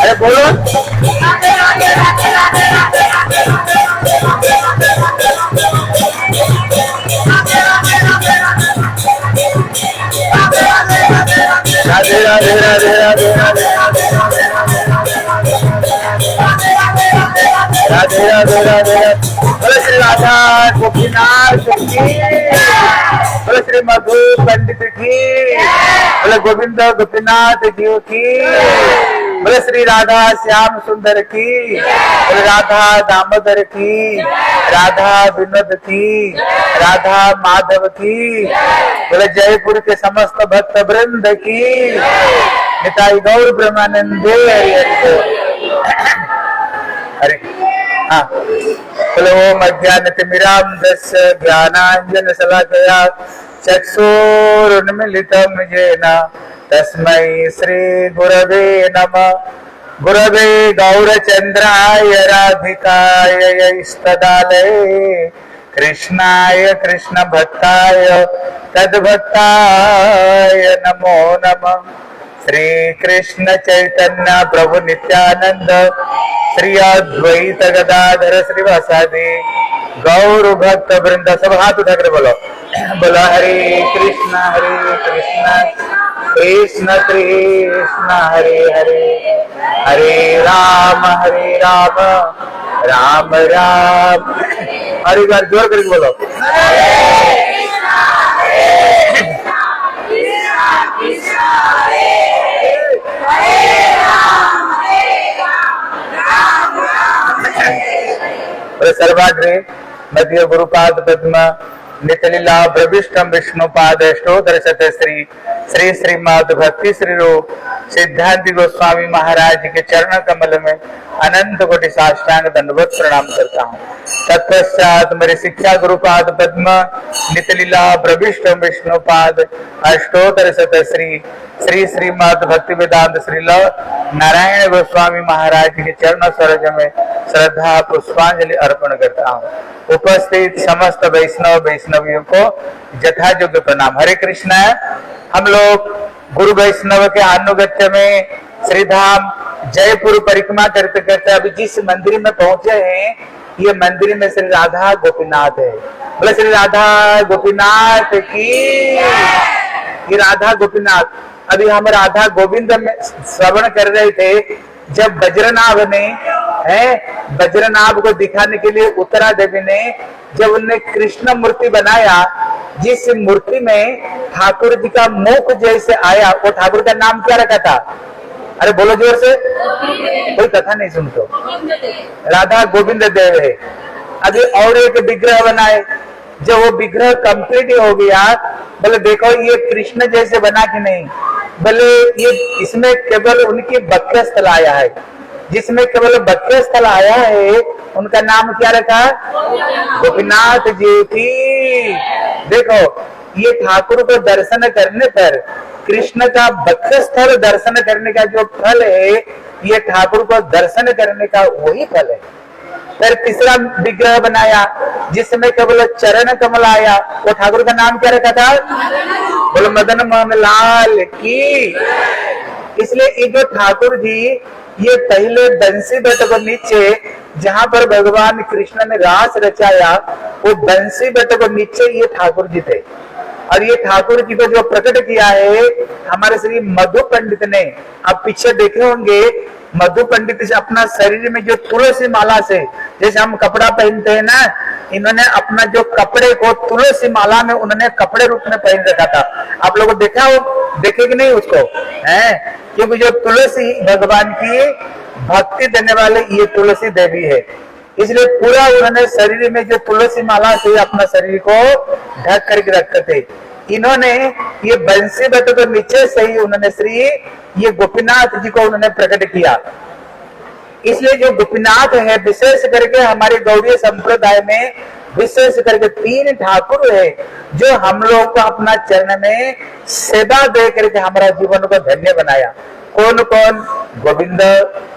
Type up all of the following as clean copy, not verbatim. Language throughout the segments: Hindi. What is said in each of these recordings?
अरे बोलो राधे राधे राधे राधे राधे राधे राधे बोलो श्री राधा गोपीनाथ की, बोलो श्री मधु पंडित की, बोलो गोविंद गोपीनाथ जी की, बोलो श्री राधा श्याम सुंदर की, बोलो राधा दामोदर की, राधा विनोद की, राधा माधव की, बोले जयपुर के समस्त भक्त वृंद की, निताई गौर ब्रह्मानंदे हरे। हाँ बोले ओम अज्ञानतिमिरां दस्य ज्ञानांजन शलाकया चक्षुरुन्मीलितं येन तस्मै श्री गुरवे नमः। गुरवे गौरचंद्राय राधिकाय इष्टदालये कृष्णाय कृष्ण भक्ताय तद्भक्ताय नमो नमः। श्री कृष्ण चैतन्य प्रभु नित्यानंद श्री अद्वैत गदाधर श्रीवासादि गौर भक्त वृंद सब हाथ उठाकर बोलो बोलो हरे कृष्ण कृष्ण कृष्ण हरे हरे हरे राम राम राम हर एक बार जोर करके बोलो सर्वाग्रे मध्य गुरुपाद पद्म नितलीला प्रविष्टम विष्णुपाद अष्टोत्तर शतश्री श्री श्रीमद भक्ति श्री रूप सिद्धांत गोस्वामी महाराज के चरण कमल में अनंत कोटि साष्टांग दंडवत प्रणाम करता हूँ। तत्पश्चात मेरे शिक्षा गुरुपाद पद्म नितलीला प्रविष्टम विष्णुपाद अष्टोत्तर शतश्री श्री श्रीमद भक्ति वेदांत श्रील नारायण गोस्वामी महाराज के चरण सरोज में श्रद्धा पुष्पांजलि अर्पण करता हूँ। उपस्थित समस्त वैष्णव वैष्णवियों को यथायोग्य प्रणाम। हरे कृष्ण। हम लोग गुरु वैष्णव के अनुगत्य में श्रीधाम जयपुर परिक्रमा करते करते अभी जिस मंदिर में पहुंचे हैं ये मंदिर में श्री राधा गोपीनाथ है। बोले श्री राधा गोपीनाथ की। ये राधा गोपीनाथ अभी हम राधा गोविंद में श्रवण कर रहे थे जब वज्रनाभ ने वज्रनाभ को दिखाने के लिए उत्तरा देवी ने जब उन्हें कृष्ण मूर्ति बनाया जिस मूर्ति में ठाकुर जी का मुख जैसे आया वो ठाकुर का नाम क्या रखा था? अरे बोलो जोर से, कोई कथा नहीं सुनते। राधा गोविंद देव है। अभी और एक विग्रह बनाए जब वो विग्रह कंप्लीट हो गया बोले देखो ये कृष्ण जैसे बना कि नहीं, बोले ये इसमें केवल उनकी बक्र स्थल आया है, जिसमें केवल बक्र स्थल आया है उनका नाम क्या रखा? गोपीनाथ जी की। देखो ये ठाकुर को दर्शन करने पर कृष्ण का बक्र स्थल दर्शन करने का जो फल है ये ठाकुर को दर्शन करने का वही फल है। फिर तीसरा विग्रह बनाया जिसमें केवल चरण कमल आया वो ठाकुर का नाम क्या रखा था? बोलो मदन मोहन लाल की। इसलिए ये जो ठाकुर जी ये पहले बंसी बट को नीचे जहां पर भगवान कृष्ण ने रास रचाया वो बंसी बट को नीचे ये ठाकुर जी थे। और ये ठाकुर जी को जो प्रकट किया है हमारे श्री मधु पंडित ने, आप पीछे देखे होंगे मधु पंडित अपना शरीर में जो तुलसी माला से जैसे हम कपड़ा पहनते हैं ना, इन्होंने अपना जो कपड़े को तुलसी माला में उन्होंने कपड़े रूप में पहन रखा था। आप लोगों देखा हो, देखे कि नहीं उसको है? क्योंकि जो तुलसी भगवान की भक्ति देने वाले ये तुलसी देवी है, इसलिए पूरा उन्होंने शरीर में जो तुलसी माला से अपना शरीर को ढक करके रखते थे। इन्होंने ये बंसी बट को नीचे से ही उन्होंने श्री ये गोपीनाथ जी को उन्होंने प्रकट किया। इसलिए जो गोपीनाथ है विशेष करके हमारे गौड़ीय संप्रदाय में विशेष करके 3 ठाकुर है जो हम लोग को अपना चरण में सेवा दे करके हमारा जीवन को धन्य बनाया। कौन कौन? गोविंद,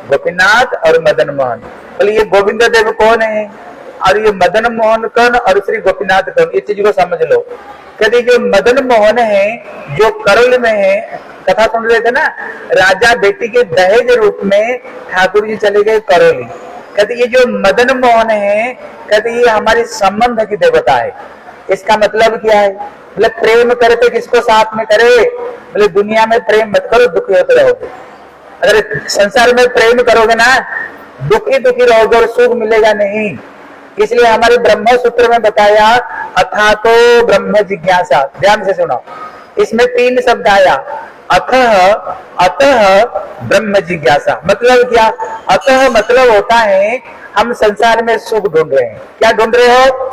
गोपीनाथ और मदन मोहन। बोले ये गोविंद देव कौन है और ये मदन मोहन कौन और श्री गोपीनाथ कौन? ये चीज को समझ लो। कहते जो मदन मोहन है जो करौली में है, कथा सुन रहे थे ना, राजा बेटी के दहेज रूप में ठाकुर जी चले गए करौली। कहते ये जो मदन मोहन है, कहते ये हमारी संबंध की देवता है। इसका मतलब क्या है? बोले प्रेम करे तो किसको साथ में करे? बोले दुनिया में प्रेम मत करो, दुखी होते रहोगे। अगर संसार में प्रेम करोगे ना, दुखी दुखी रहोगे और सुख मिलेगा नहीं। इसलिए हमारे ब्रह्म सूत्र में बताया अथा तो ब्रह्म जिज्ञासा। ध्यान से सुनो, इसमें 3 शब्द आया, अतः, अतः ब्रह्म जिज्ञासा। मतलब क्या? अतः मतलब होता है हम संसार में सुख ढूंढ रहे हैं। क्या ढूंढ रहे हो?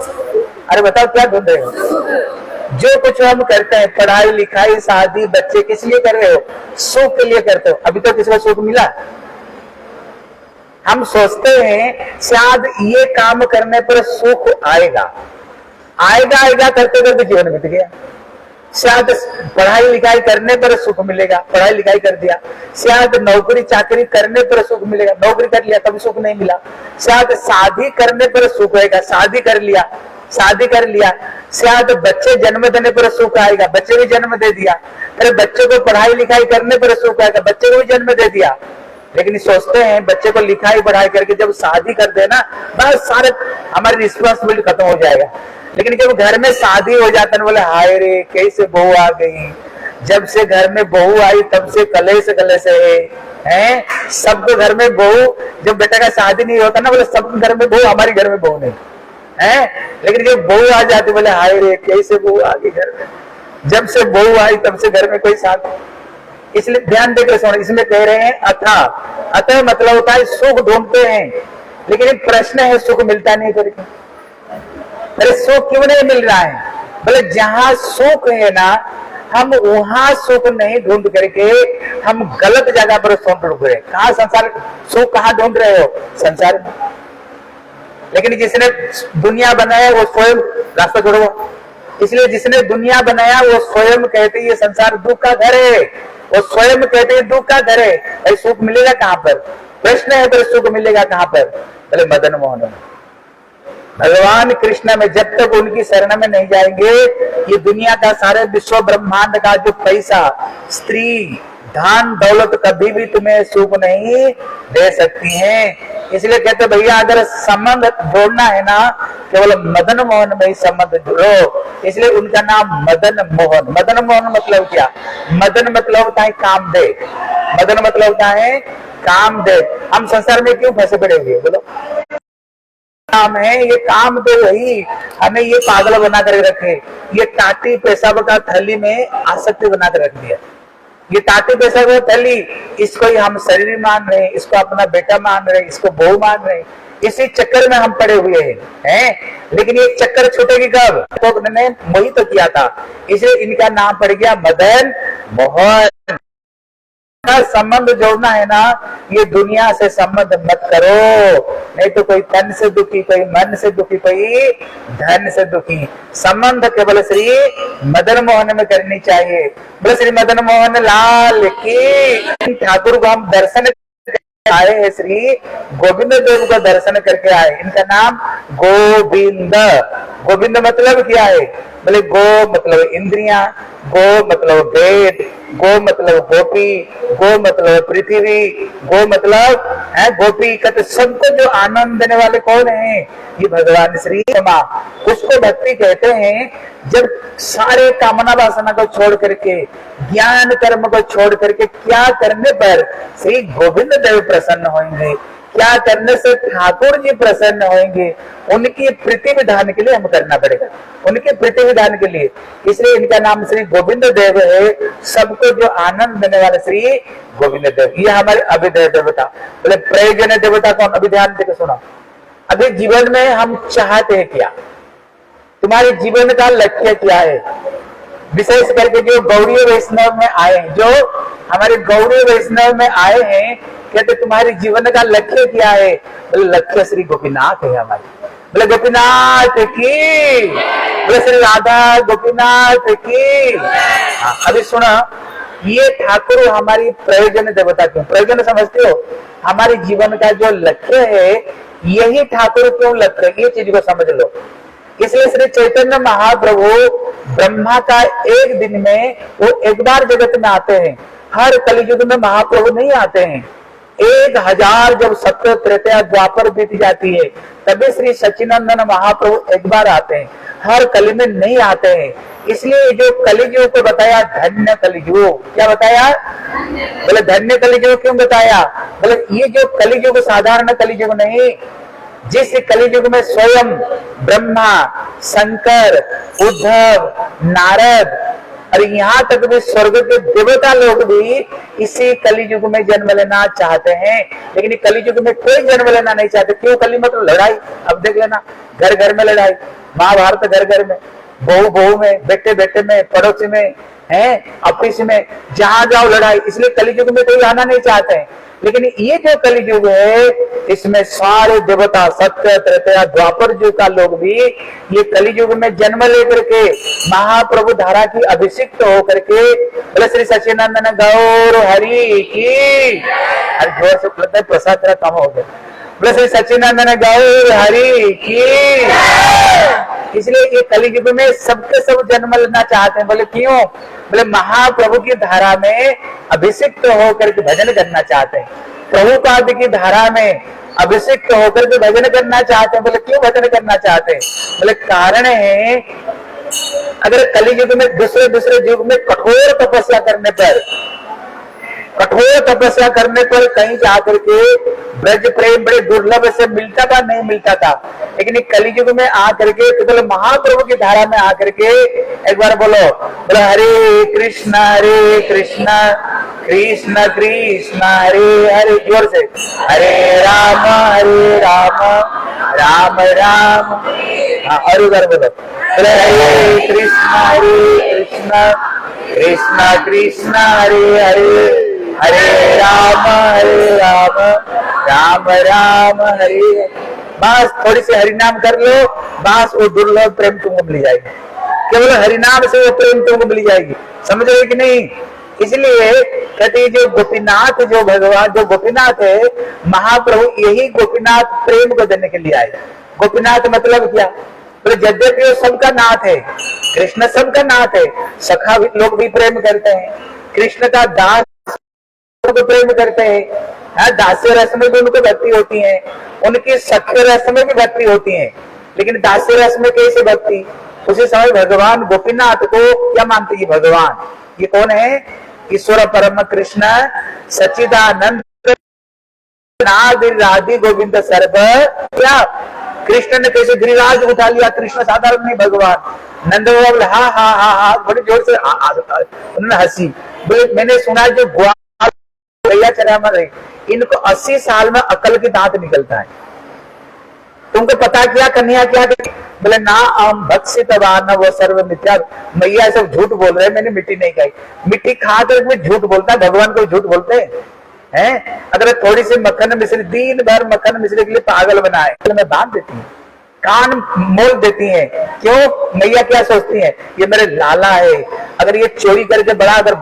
अरे बताओ क्या ढूंढ रहे हो? जो कुछ हम करते हैं, पढ़ाई लिखाई शादी बच्चे, किस लिए कर रहे हो? सुख के लिए करते हो। अभी तक किसी को सुख मिला? हम सोचते हैं शायद ये काम करने पर सुख आएगा, आएगा आएगा करते करते जीवन बीत गया। शायद पढ़ाई लिखाई करने पर सुख मिलेगा, पढ़ाई लिखाई कर दिया। शायद नौकरी चाकरी करने पर सुख मिलेगा, नौकरी कर लिया तब सुख नहीं मिला। शायद शादी करने पर सुख होगा, शादी कर लिया, शादी कर लिया। शायद बच्चे जन्म देने पर सुख आएगा, बच्चे भी जन्म दे दिया। अरे बच्चे को पढ़ाई लिखाई करने पर सुख आएगा, बच्चे को भी जन्म दे दिया। लेकिन सोचते हैं बच्चे को लिखाई पढ़ाई करके जब शादी कर देना, बस सारे हमारी रिस्पॉन्सिबिलिटी खत्म हो जाएगा। लेकिन जब घर में शादी हो जाता है, बोले हाय रे कैसे बहू आ गई। जब से घर में बहू आई तब से कलेश कलेश है। सबके घर में बहू, जब बेटा का शादी नहीं होता ना, बोले सब घर में बहू, हमारे घर में बहू नहीं है। लेकिन जब बहू आ जाती, बोले हाय रे कैसे बहू आ गई घर में। जब से बहू आई तब से घर में कोई शादी। इसलिए ध्यान देकर सुनो, इसमें कह रहे हैं अथा। अतः मतलब होता है सुख ढूंढते हैं, लेकिन प्रश्न है सुख मिलता नहीं करके। अरे सुख क्यों नहीं मिल रहा है? बोले जहां सुख है ना, हम वहां सुख नहीं ढूंढ करके हम गलत जगह पर सुख ढूंढ रहे हैं। कहा संसार सुख कहाँ ढूंढ रहे हो? संसार में। लेकिन जिसने दुनिया बनाया वो स्वयं, रास्ता छोड़ो। इसलिए जिसने दुनिया बनाया वो स्वयं कहते ये संसार दुख का घर है, वो स्वयं कहते हैं दुख का घर है। भाई सुख मिलेगा कहां पर? प्रश्न है, पर सुख मिलेगा कहां पर? बोले मदन मोहन में। भगवान कृष्ण में जब तक उनकी शरण में नहीं जाएंगे, ये दुनिया का सारे विश्व ब्रह्मांड का जो पैसा, स्त्री, धन दौलत कभी भी तुम्हें सुख नहीं दे सकती हैं। इसलिए कहते भैया अगर संबंध जोड़ना है ना, केवल मदन मोहन में ही संबंध जोड़ो। इसलिए उनका नाम मदन मोहन। मदन मोहन मतलब क्या? मदन मतलब होता है कामदेव। मदन मतलब होता है कामदेव। हम संसार में क्यों फंसे पड़े हुए? बोलो काम है ये कामदेव ही हमें ये पागल बना कर रखे। ये टाटी पेशाब का थैली में आसक्ति बना कर रख दिया। ये टाटी पेशाब का थैली, इसको ही हम शरीर मान रहे हैं, इसको अपना बेटा मान रहे हैं, इसको बहू मान रहे हैं। इसी चक्कर में हम पड़े हुए हैं। लेकिन ये चक्कर छूटेगी कब? तो उन्होंने मोहित तो किया था, इसलिए इनका नाम पड़ गया मदन मोहन। संबंध जोड़ना है ना, ये दुनिया से संबंध मत करो, नहीं तो कोई तन से दुखी, कोई मन से दुखी, कोई धन से दुखी। संबंध केवल श्री मदन मोहन में करनी चाहिए। बोले श्री मदन मोहन लाल की। ठाकुर को हम दर्शन आए हैं, श्री गोविंद देव का दर्शन करके आए। इनका नाम गोविंद। गोविंद मतलब क्या है? बोले गो मतलब इंद्रियां, गो मतलब वेद, गो मतलब गोपी, गो मतलब पृथ्वी, गो मतलब है गोपी। कहते सबको जो आनंद देने वाले कौन है? ये भगवान श्री रामा। उसको भक्ति कहते हैं जब सारे कामना वासना को छोड़ करके, ज्ञान कर्म को छोड़ करके क्या करने पर श्री गोविंद देव प्रसन्न होंगे, क्या करने से ठाकुर जी प्रसन्न होंगे, उनकी प्रीति विधान के लिए हम करना पड़ेगा, उनके प्रीति विधान के लिए। इसलिए इनका नाम श्री गोविंद देव है। सबको जो आनंद देने वाले श्री गोविंद देव, ये हमारे अभिधेय देवता। बोले प्रयोजन देवता कौन? अभी ध्यान देकर सुनो। अभी जीवन में हम चाहते हैं क्या? तुम्हारे जीवन का लक्ष्य क्या है? विशेष करके जो गौड़ीय वैष्णव में आए, जो हमारे गौड़ीय वैष्णव में आए हैं, कहते तुम्हारे जीवन का लक्ष्य क्या है? लक्ष्य श्री गोपीनाथ है हमारे। बोले गोपीनाथ की, बोले श्री राधा गोपीनाथ की। अभी सुना, ये ठाकुर हमारी प्रयोजन देवता क्यों? प्रयोजन समझते हो? हमारे जीवन का जो लक्ष्य है, यही ठाकुर क्यों लक्ष्य है, ये चीज को समझ लो। इसलिए श्री चैतन्य महाप्रभु ब्रह्मा का एक दिन में वो एक बार जगत में आते हैं। हर कलियुग में महाप्रभु नहीं आते हैं। 1000 जब सत्य त्रेता द्वापर बीत जाती है, तभी श्री सच्चिदानंद महाप्रभु एक बार आते हैं, हर कली में नहीं आते हैं। इसलिए जो कलियुग को बताया धन्य कलियुग, क्या बताया? बोले धन्य कलियुग क्यों बताया? बोले ये जो कलियुग साधारण कलियुग नहीं, जिस कलियुग में स्वयं ब्रह्मा, शंकर, उद्धव, नारद और यहाँ तक भी स्वर्ग के देवता लोग भी इसी कलियुग में जन्म लेना चाहते हैं, लेकिन कलियुग में कोई जन्म लेना नहीं चाहते। क्यों? कली मतलब लड़ाई। अब देख लेना, घर घर में लड़ाई, महाभारत घर घर में, बहू बहू में, बेटे बेटे में, पड़ोसी में, है ऑफिस में, जहां जाओ लड़ाई। इसलिए कलियुग में कोई आना नहीं चाहते हैं। लेकिन ये जो कलियुग है, इसमें सारे देवता सत्य त्रेता द्वापर युग का लोग भी ये कलियुग में जन्म लेकर के महाप्रभु धारा की अभिषिक्त होकर के बोले श्री सच्चिदानंद गौर हरि की। अरे जोर से लगता है प्रसाद तेरा कम हो गया। बोले श्री सच्चिदानंद गौर हरि की। इसलिए ये कलियुग में सबके सब जन्म लेना चाहते हैं। बोले क्यों? बोले महाप्रभु की धारा में अभिषिक्त होकर के भजन करना चाहते हैं, प्रभुपाद की धारा में अभिषिक्त होकर के भजन करना चाहते हैं। बोले क्यों भजन करना चाहते हैं? बोले कारण है, अगर कलियुग में दूसरे दूसरे युग में कठोर तपस्या करने पर कहीं जाकर के ब्रज प्रेम बड़े दुर्लभ से मिलता था, नहीं मिलता था। लेकिन कलियुग में आकर के केवल महाप्रभु की धारा में आकर के एक बार बोलो हरे कृष्ण कृष्ण कृष्ण हरे हरे, जोर से हरे राम राम राम। और उधर बोलो हरे कृष्ण कृष्ण कृष्ण हरे हरे, हरे राम राम राम हरे। बस थोड़ी सी हरिनाम कर लो, बस वो दुर्लभ प्रेम तुमको मिल जाएगी। केवल हरिनाम से वो प्रेम तुमको मिल जाएगी। समझ रहे कि नहीं? इसलिए कहते जो गोपीनाथ, जो भगवान, जो गोपीनाथ है महाप्रभु, यही गोपीनाथ प्रेम को देने के लिए आए। गोपीनाथ मतलब क्या? तो यद्यपि वो सबका नाथ है, कृष्ण सबका नाथ है, सखा लोग भी प्रेम करते हैं, कृष्ण का दास को प्रेम करते हैं, दास्य रस में भी उनको भक्ति होती है, उनकी सख्य रस में भी भक्ति होती है। लेकिन दास्य रस में कैसे भक्ति? उसी समय भगवान गोपीनाथ को क्या मानते हैं? भगवान ये कौन है? ईश्वर परम कृष्ण सच्चिदानंद राधे गोविंद सर्व। क्या कृष्ण ने कैसे गिरिराज उठा लिया? कृष्ण साधारण नहीं, भगवान। नंद बाबा हा हा हा हा बड़े जोर से उन्होंने हंसी। बोले मैंने सुना जो गैया चरामर है, इनको 80 साल में अकल की दांत निकलता है। तुमको पता क्या कन्हैया क्या? बोले ना हम भक्षित वो सर्व मिथ्या। मैया सब झूठ बोल रहे हैं, मैंने मिट्टी नहीं खाई। मिट्टी खा कर मैं झूठ बोलता, भगवान को झूठ बोलते हैं? अगर थोड़ी सी मक्खन मिश्री, दिन भर मक्खन मिश्री के लिए पागल बनाए, तो मैं बांध देती हूँ, कान मोल देती हैं। क्यों? मैया क्या सोचती है? ये मेरे लाला है, अगर ये चोरी करके बड़ा अगर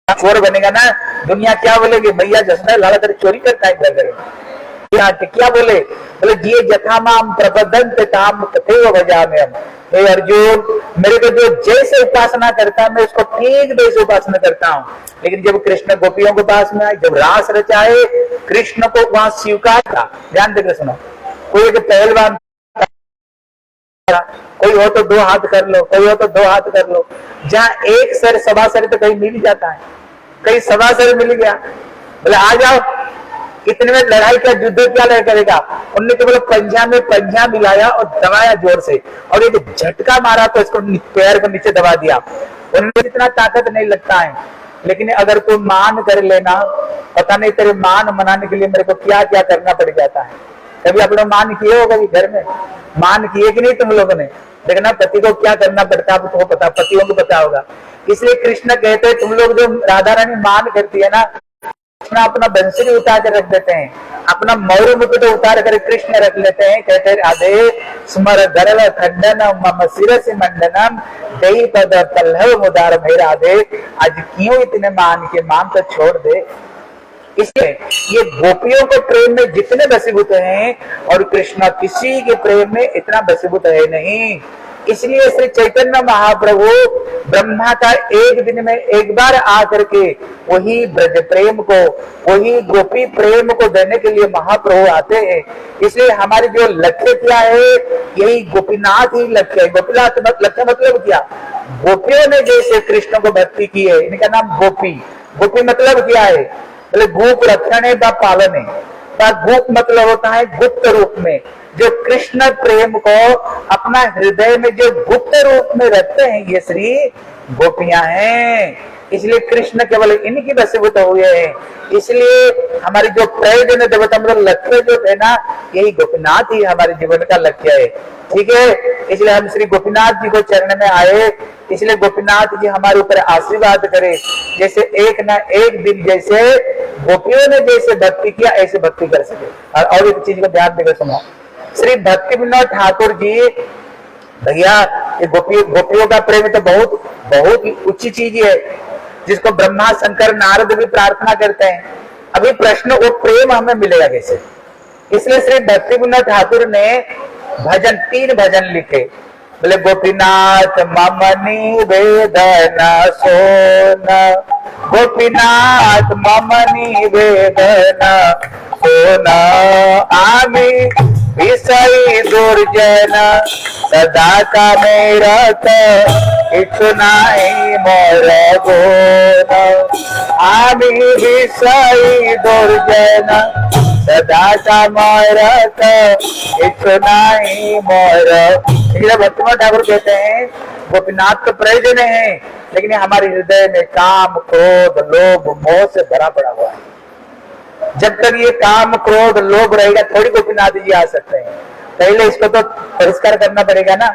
चोर बनेगा ना, दुनिया क्या बोलेगी? मैया जसना लाला तेरे चोरी करता है घर घर। क्या बोले? बोले ये जथामाम प्रबंधन ताम तथैव भजामि हम। हे अर्जुन, मेरे को जो जैसे उपासना करता है मैं उसको ठीक वैसे उपासना करता हूँ। लेकिन जब कृष्ण गोपियों के पास में आए, जब रास रचाए, कृष्ण को वहां स्वीकार था। ध्यान देकर सुनो, कोई एक पहलवान, कोई हो तो 2 हाथ कर लो, कोई हो तो 2 हाथ कर लो। जहाँ एक सर सवा सर तो कहीं मिल जाता है, कहीं सवा सर मिल गया, बोले आ जाओ। इतने में लड़ाई का युद्ध क्या लड़ करेगा? उनने केवल पंजा में पंजा मिलाया और दबाया जोर से, और ये झटका मारा तो इसको पैर को नीचे दबा दिया। उनमें इतना ताकत नहीं लगता है। लेकिन अगर तू मान कर लेना, पता नहीं तेरे मान मनाने के लिए मेरे को क्या क्या करना पड़ जाता है। कभी आप लोग मान किए हो? कभी घर में मान किए कि नहीं तुम लोगों ने? देखना पति को क्या करना पड़ता है, तुमको पता, पतियों को पता होगा। इसलिए कृष्ण कहते हैं तुम लोग जो राधा रानी मान करती है ना, कृष्ण अपना बंसुरी उतार कर रख देते हैं, अपना मौर्य मुकुट उतार कर कृष्ण रख लेते हैं, कहते हैं राधे स्मर गर्व खंडनम मम शिरसि मंडनम दई पद पल्लव मुदार भई राधे, आज क्यों इतने मान के मान तो छोड़ दे। इसलिए ये गोपियों को प्रेम में जितने बसीभूत हैं और कृष्ण किसी के प्रेम में इतना बसीभूत है नहीं। इसलिए श्री चैतन्य महाप्रभु ब्रह्मा का एक दिन में एक बार आकर के वही ब्रज प्रेम को, वही गोपी प्रेम को देने के लिए महाप्रभु आते हैं। इसलिए हमारी जो लक्ष्य क्या है, यही गोपीनाथ ही लक्ष्य है। गोपीनाथ लक्ष्य मतलब क्या, गोपियों ने जैसे कृष्ण को भक्ति की है, इनका नाम गोपी। गोपी मतलब क्या है, बोले गोप रक्षण है व पालन है। गोप मतलब होता है गुप्त रूप में, जो कृष्ण प्रेम को अपना हृदय में जो गुप्त रूप में रखते हैं, ये श्री गोपियां हैं। इसलिए कृष्ण केवल इनकी वशीभूत हुए हैं। इसलिए हमारी जो प्रयोजन देवता मतलब लक्ष्य जो है ना, यही गोपीनाथ ही हमारे जीवन का लक्ष्य है। ठीक है, इसलिए हम श्री गोपीनाथ जी को चरण में आए। इसलिए गोपीनाथ जी हमारे ऊपर आशीर्वाद करे, जैसे एक ना एक दिन जैसे गोपियों ने जैसे भक्ति किया ऐसे भक्ति कर सके। और एक चीज को ध्यान देकर सुनो, श्री भक्ति विनोद ठाकुर जी, भैया ये गोपियों का प्रेम तो बहुत बहुत ऊंची चीज है, जिसको ब्रह्मा शंकर नारद भी प्रार्थना करते हैं। अभी प्रश्न वो प्रेम हमें मिलेगा कैसे। इसलिए श्री भक्ति विनोद ठाकुर ने भजन 3 भजन लिखे। बोले गोपीनाथ मम निवेदन सोना, गोपीनाथ मम निवेदन सोना, आमी विषय दुर्जन सदा का मेरा इच्छु नाही मोर गोन, आमी विषय दुर्जन सदा का मोर इच्छु नाही मोर। भक्तिनाथ ठाकुर कहते हैं गोपीनाथ तो प्रयोजन है, लेकिन हमारे हृदय में काम क्रोध लोभ मोह से भरा पड़ा हुआ है। जब तक ये काम क्रोध लोभ रहेगा थोड़ी गोपीनाथ जी आ सकते हैं, पहले इसको तो परिष्कार करना पड़ेगा ना।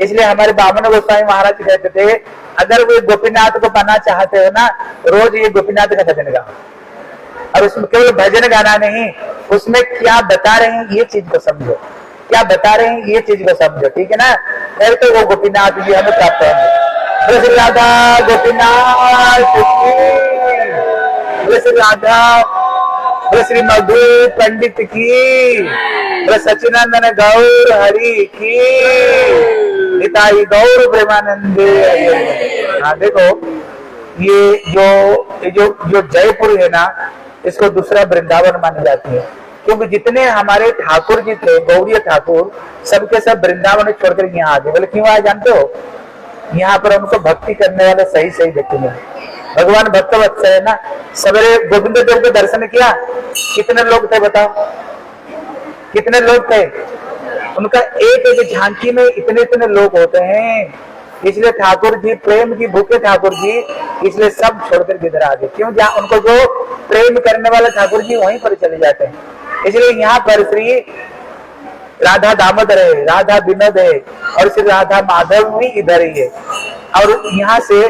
इसलिए हमारे बामन गोस्वामी महाराज कहते थे, अगर वो गोपीनाथ को पाना चाहते हो ना, रोज ये गोपीनाथ का भजन गाओ। और उसमें केवल भजन गाना नहीं, उसमें क्या बता रहे हैं ये चीज को समझो, क्या बता रहे हैं ये चीज को समझो। ठीक है ना, फिर तो वो गोपीनाथ जी हमें प्राप्त होंगे। श्री राधा गोपीनाथ की, श्री राधा, श्री मधु पंडित की, सचिनंदन गौर हरि की, निताई गौर प्रेमानंद। हाँ देखो, ये जो जयपुर है ना, इसको दूसरा वृंदावन मानी जाती है, क्योंकि जितने हमारे ठाकुर जी थे, गौड़ीय ठाकुर, सबके सब वृंदावन छोड़कर यहाँ आ गए। बोले क्यों आए जानते हो, यहाँ पर उनको भक्ति करने वाले सही सही व्यक्ति मिले। भगवान भक्तवत्सल है ना। सवेरे गोविंद देव के दर्शन किया, कितने लोग थे बताओ, कितने लोग थे। उनका एक एक झांकी में इतने इतने लोग होते हैं। इसलिए ठाकुर जी प्रेम की भूखे ठाकुर जी, इसलिए सब छोड़कर किधर आ गए। क्यों, जहाँ उनको जो प्रेम करने वाले ठाकुर जी वहीं पर चले जाते हैं। इसलिए यहाँ पर श्री राधा दामोदर है, राधा विनोद है, और श्री राधा माधव भी इधर ही है। और यहाँ से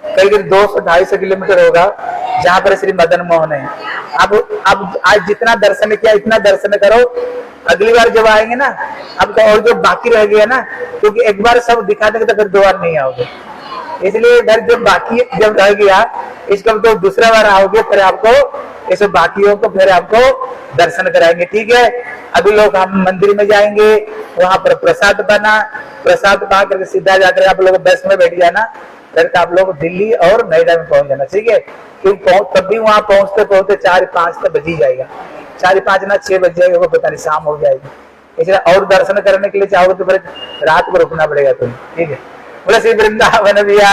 करीब 200-250 किलोमीटर होगा जहाँ पर श्री मदन मोहन है। अब आज जितना दर्शन किया इतना दर्शन करो, अगली बार जब आएंगे ना, अब तो और जो बाकी रह गया ना, क्योंकि एक बार सब दिखा देंगे तो फिर 2 बार नहीं आओगे। इसलिए इधर जो बाकी जब रह गया, इसका तो दूसरा बार आओगे, फिर आपको इस बाकियों को फिर आपको दर्शन कराएंगे। ठीक है, अभी लोग हम मंदिर में जाएंगे, वहां पर प्रसाद पा करके सीधा जाकर आप लोग बस में बैठ जाना, फिर आप लोग दिल्ली और नोएडा में पहुंच जाना। ठीक है, क्योंकि तब भी वहां पहुंचते पहुंचते 4-5 तो बज ही जाएगा, 4-5 ना 6 बज जाएगा, वो पता नहीं शाम हो जाएगी। इसलिए और दर्शन करने के लिए चाहोगे तो फिर रात को रुकना पड़ेगा तुम्हें। ठीक है, बोले श्री वृंदावन बिहारी।